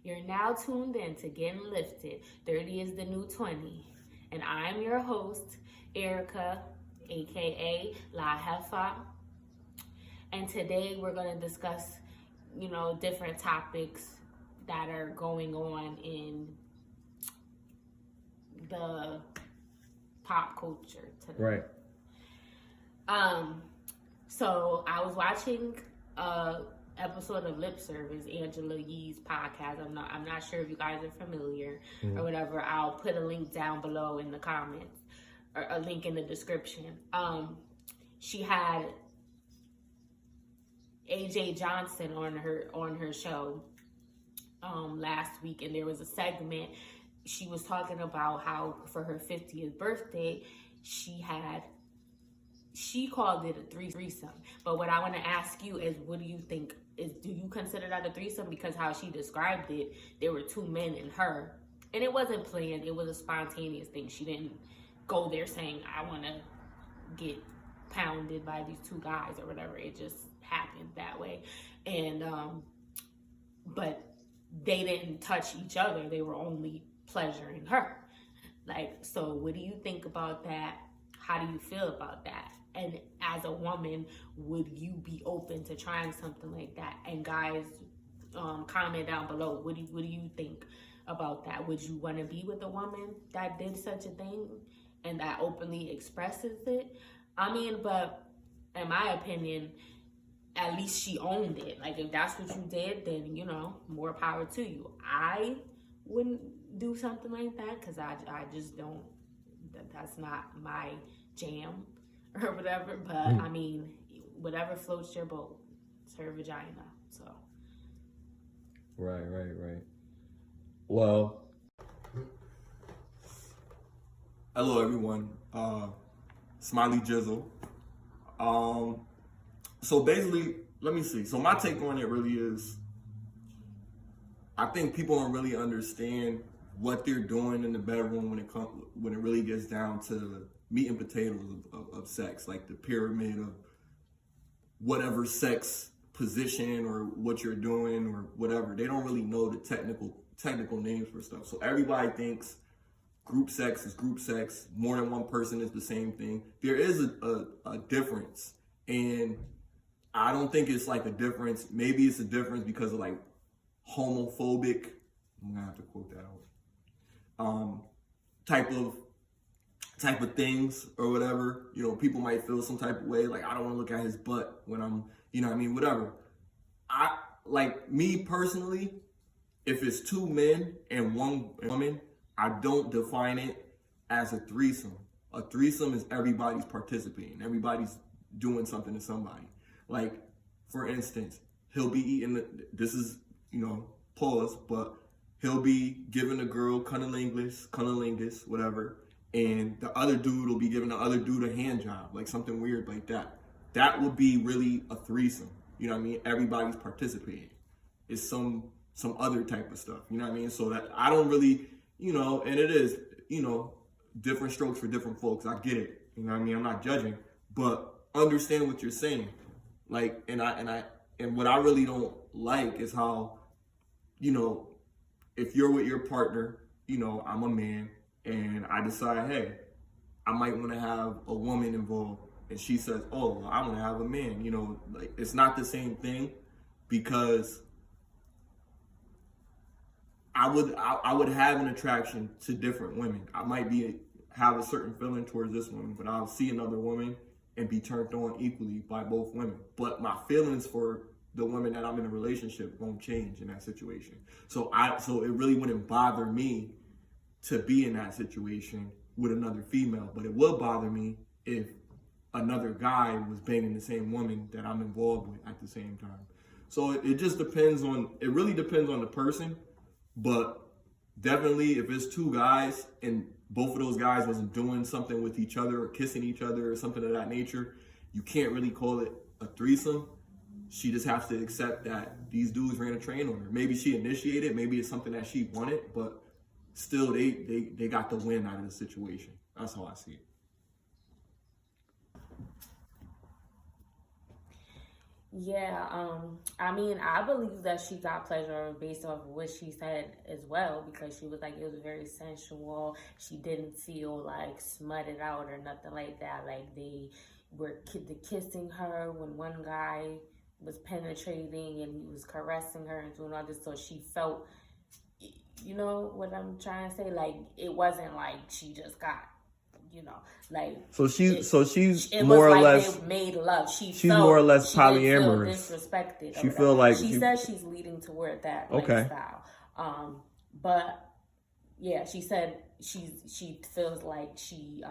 You're now tuned in to Getting Lifted. 30 is the new 20. And I'm your host, Erica, aka La Hefa. And today we're going to discuss, different topics that are going on in the pop culture today. Right. So I was watching episode of Lip Service, Angela Yee's podcast. I'm not sure if you guys are familiar or whatever. I'll put a link down below in the comments or a link in the description. She had AJ Johnson on her show last week, and there was a segment. She was talking about how for her 50th birthday she called it a threesome. But what I want to ask you is, what do you think? Do you consider that a threesome? Because how she described it, there were two men and her. And it wasn't planned. It was a spontaneous thing. She didn't go there saying, I want to get pounded by these two guys or whatever. It just happened that way. And, but they didn't touch each other. They were only pleasuring her. So what do you think about that? How do you feel about that? And as a woman, would you be open to trying something like that? And guys, comment down below. What do you think about that? Would you want to be with a woman that did such a thing and that openly expresses it? But in my opinion, at least she owned it. If that's what you did, then, more power to you. I wouldn't do something like that because I just don't, that's not my jam or whatever, but whatever floats your boat. It's her vagina, so. Right. Well, hello everyone, Smiley Jizzle. So basically, let me see. So my take on it really is, I think people don't really understand what they're doing in the bedroom when it really gets down to the meat and potatoes of sex, like the pyramid of whatever sex position or what you're doing or whatever. They don't really know the technical names for stuff. So everybody thinks group sex is group sex. More than one person is the same thing. There is a difference, and I don't think it's like a difference. Maybe it's a difference because of like homophobic. I'm gonna have to quote that out. Type of things or whatever. People might feel some type of way, like I don't want to look at his butt when I'm, whatever. I like me personally, if it's two men and one woman, I don't define it as a threesome. A threesome is everybody's participating. Everybody's doing something to somebody. Like, for instance, he'll be eating, this is, pause, but he'll be giving a girl cunnilingus, whatever, and the other dude will be giving the other dude a hand job, like something weird like that. That would be really a threesome. You know what I mean? Everybody's participating. It's some other type of stuff. You know what I mean? So that I don't really, and it is, different strokes for different folks. I get it. You know what I mean? I'm not judging, but understand what you're saying. Like, and what I really don't like is how, if you're with your partner, I'm a man, and I decide, hey, I might want to have a woman involved, and she says, oh, well, I want to have a man. It's not the same thing, because I would have an attraction to different women. I might have a certain feeling towards this woman, but I'll see another woman and be turned on equally by both women. But my feelings for the women that I'm in a relationship won't change in that situation. So it really wouldn't bother me to be in that situation with another female, but it would bother me if another guy was banging the same woman that I'm involved with at the same time. So it really depends on the person, but definitely if it's two guys and both of those guys wasn't doing something with each other or kissing each other or something of that nature, you can't really call it a threesome. She just has to accept that these dudes ran a train on her. Maybe she initiated, maybe it's something that she wanted, but still they got the win out of the situation. That's how I see it. Yeah, I mean, I believe that she got pleasure based off of what she said as well, because she was like, it was very sensual. She didn't feel like smutted out or nothing like that. Like they were kissing her when one guy was penetrating and he was caressing her and doing all this. So she felt, you know what I'm trying to say? Like it wasn't like she just got, you know, like she's it more was or like less they made love. she's more or less She didn't feel polyamorous. disrespected. She feel like she says she's leading toward that Okay. lifestyle. But yeah, she said she feels like she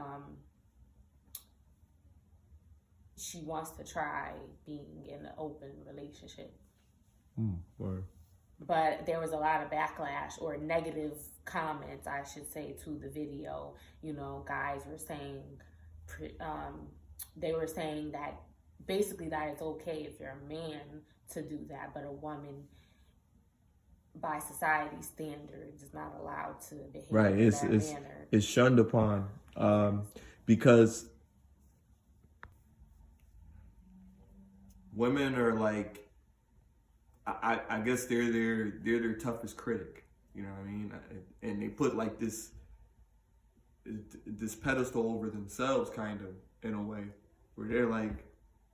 wants to try being in an open relationship. Word. But there was a lot of backlash or negative comments, I should say, to the video. You know, guys were saying, they were saying that basically that it's okay if you're a man to do that, but a woman, by society standards, is not allowed to behave in that manner. It's shunned upon, because women are like, I guess they're their toughest critic, you know what I mean? And they put like this pedestal over themselves, kind of, in a way, where they're like,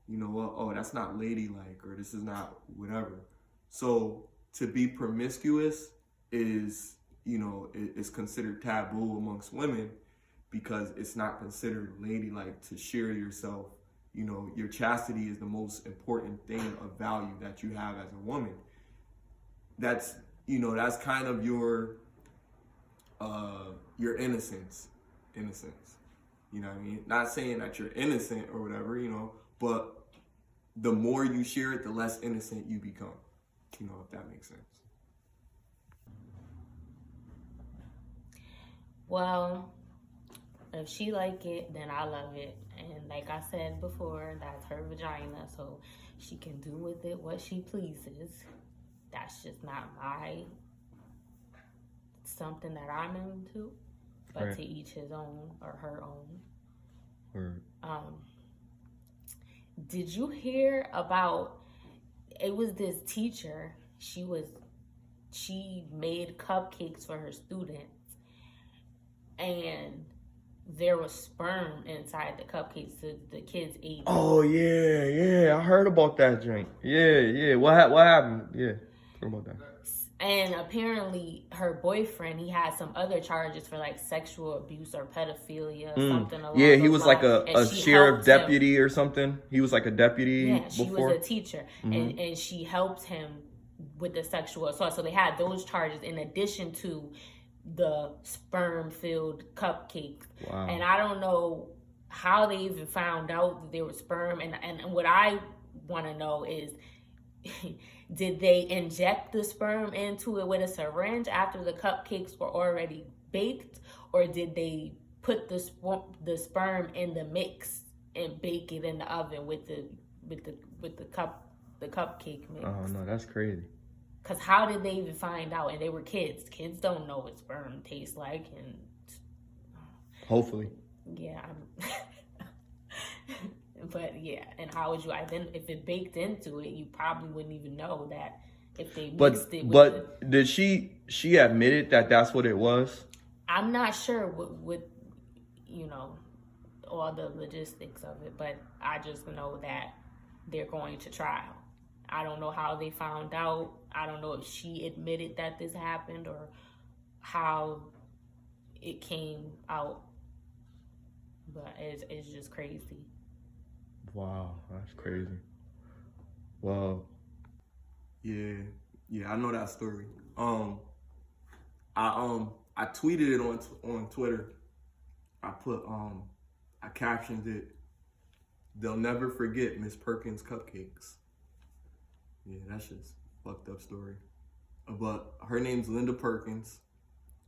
you know what, oh, that's not ladylike, or this is not whatever. So to be promiscuous is, you know, it's considered taboo amongst women, because it's not considered ladylike to share yourself. You know, your chastity is the most important thing of value that you have as a woman. That's, you know, that's kind of your innocence. You know what I mean? Not saying that you're innocent or whatever, you know, but the more you share it, the less innocent you become. You know, if that makes sense. Well, if she like it, then I love it. And like I said before, that's her vagina, so she can do with it what she pleases. That's just not something that I'm into, but Right. to each his own or her own. Word. Did you hear about, it was this teacher, she made cupcakes for her students, and there was sperm inside the cupcakes, so the kids ate it. Oh yeah, I heard about that drink. Yeah. What happened? Yeah, heard about that. And apparently her boyfriend, he had some other charges for like sexual abuse or pedophilia, something along Yeah, he those was like lines. a And she sheriff helped him. deputy or something. He was like a deputy Yeah, she before. was a teacher, and she helped him with the sexual assault. So they had those charges in addition to the sperm-filled cupcakes. Wow. And I don't know how they even found out that there was sperm. And what I want to know is, did they inject the sperm into it with a syringe after the cupcakes were already baked, or did they put the sperm in the mix and bake it in the oven with the cupcake mix? Oh no, that's crazy. Because how did they even find out? And they were kids. Kids don't know what sperm tastes like. And Hopefully. yeah, but yeah. And how would you if it baked into it, you probably wouldn't even know that if they mixed it with But did she admitted that that's what it was? I'm not sure what you know, all the logistics of it, but I just know that they're going to trial. I don't know how they found out. I don't know if she admitted that this happened or how it came out. But it's just crazy. Wow, that's crazy. Wow. Yeah, I know that story. I tweeted it on Twitter. I put I captioned it, "They'll never forget Miss Perkins cupcakes." Yeah, that's just fucked up story. But her name's Linda Perkins.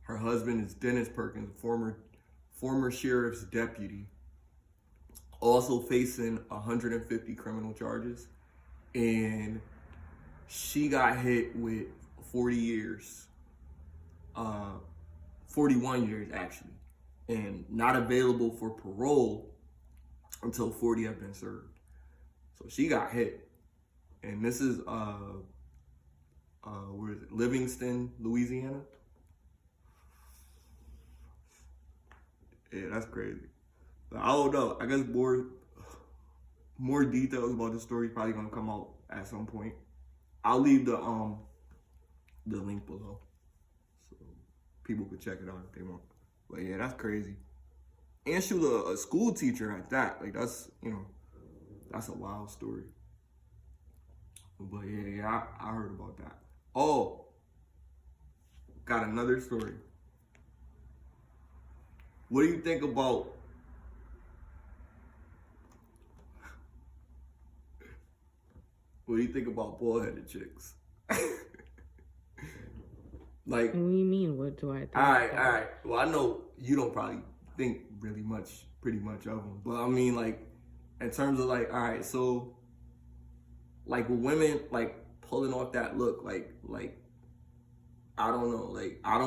Her husband is Dennis Perkins, former sheriff's deputy, also facing 150 criminal charges, and she got hit with 40 years, 41 years actually, and not available for parole until 40 have been served. So she got hit. and this is where is it? Livingston, Louisiana. Yeah, that's crazy. I don't know. I guess more details about the story probably gonna come out at some point. I'll leave the link below so people could check it out if they want. But yeah, that's crazy. And she was a school teacher at that. Like that's that's a wild story. But yeah, I heard about that. Oh, got another story. What do you think about bald-headed chicks? Like, What do you mean? What do I think? all right. Well, I know you don't probably think pretty much of them, but I mean, like, in terms of like, all right, so, like, with women, like, pulling off that look, like, I don't know, like, I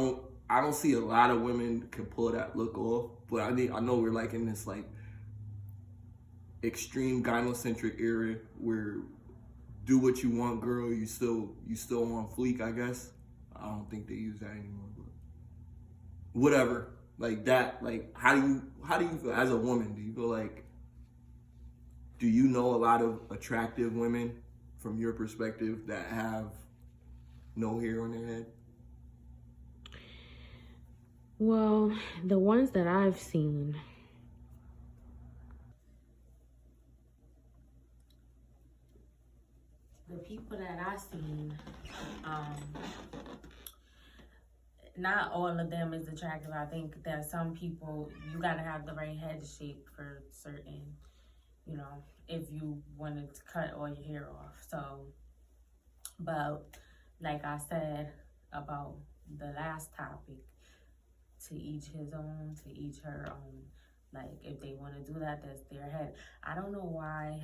don't see a lot of women can pull that look off, but I know we're like in this like extreme gynocentric era where do what you want, girl, you still on fleek, I guess. I don't think they use that anymore, but whatever. Like that, like how do you feel as a woman? Do you feel like, do you know a lot of attractive women from your perspective that have no hair on their head? Well, the ones that I've seen, the people that I've seen, not all of them is attractive. I think that some people, you gotta have the right head shape for certain, if you wanted to cut all your hair off. So, but like I said about the last topic, to each his own, to each her own. Like, if they want to do that, that's their head. I don't know why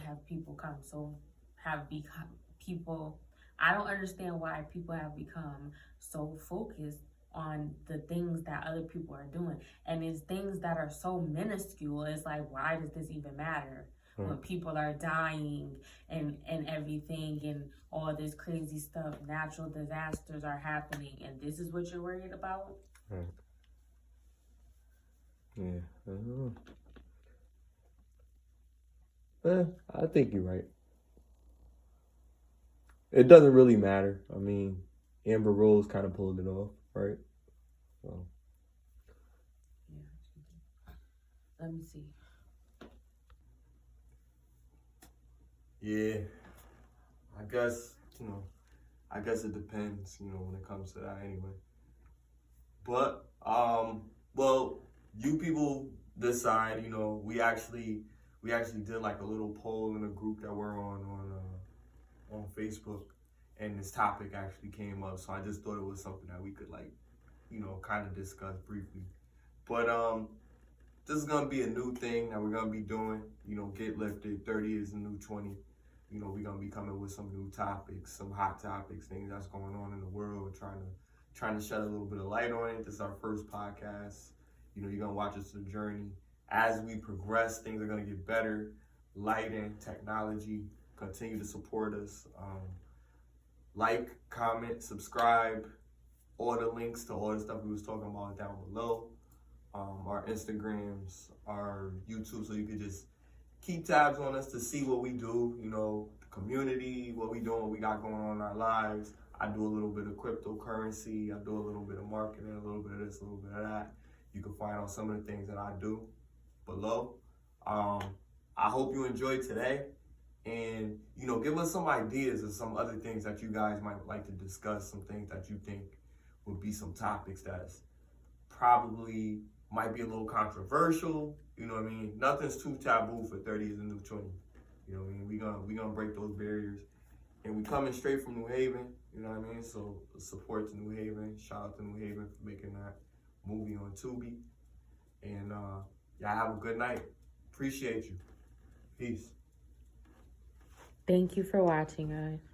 I don't understand why people have become so focused on the things that other people are doing. And it's things that are so minuscule. It's like, why does this even matter? When people are dying and everything and all this crazy stuff, natural disasters are happening, and this is what you're worried about? Yeah, I don't know. I think you're right. It doesn't really matter. I mean, Amber Rose kind of pulled it off, right? So. Yeah. Let me see. Yeah, I guess it depends, when it comes to that anyway. But, well, you people decide, we actually did like a little poll in a group that we're on Facebook, and this topic actually came up, so I just thought it was something that we could kind of discuss briefly. But, this is going to be a new thing that we're going to be doing, Get Lifted, 30 is the new 20. We're going to be coming with some new topics, some hot topics, things that's going on in the world, trying to shed a little bit of light on it. This is our first podcast. You're going to watch us the journey. As we progress, things are going to get better. Lighting, technology, continue to support us. Like, comment, subscribe. All the links to all the stuff we was talking about down below. Our Instagrams, our YouTube, so you could just keep tabs on us to see what we do, the community, what we doing, what we got going on in our lives. I do a little bit of cryptocurrency. I do a little bit of marketing, a little bit of this, a little bit of that. You can find out some of the things that I do below. I hope you enjoyed today. And, give us some ideas of some other things that you guys might like to discuss, some things that you think would be some topics that's probably might be a little controversial, Nothing's too taboo for 30 is the new 20. We gonna break those barriers. And we coming straight from New Haven, So support to New Haven. Shout out to New Haven for making that movie on Tubi. And y'all have a good night. Appreciate you. Peace. Thank you for watching, guys.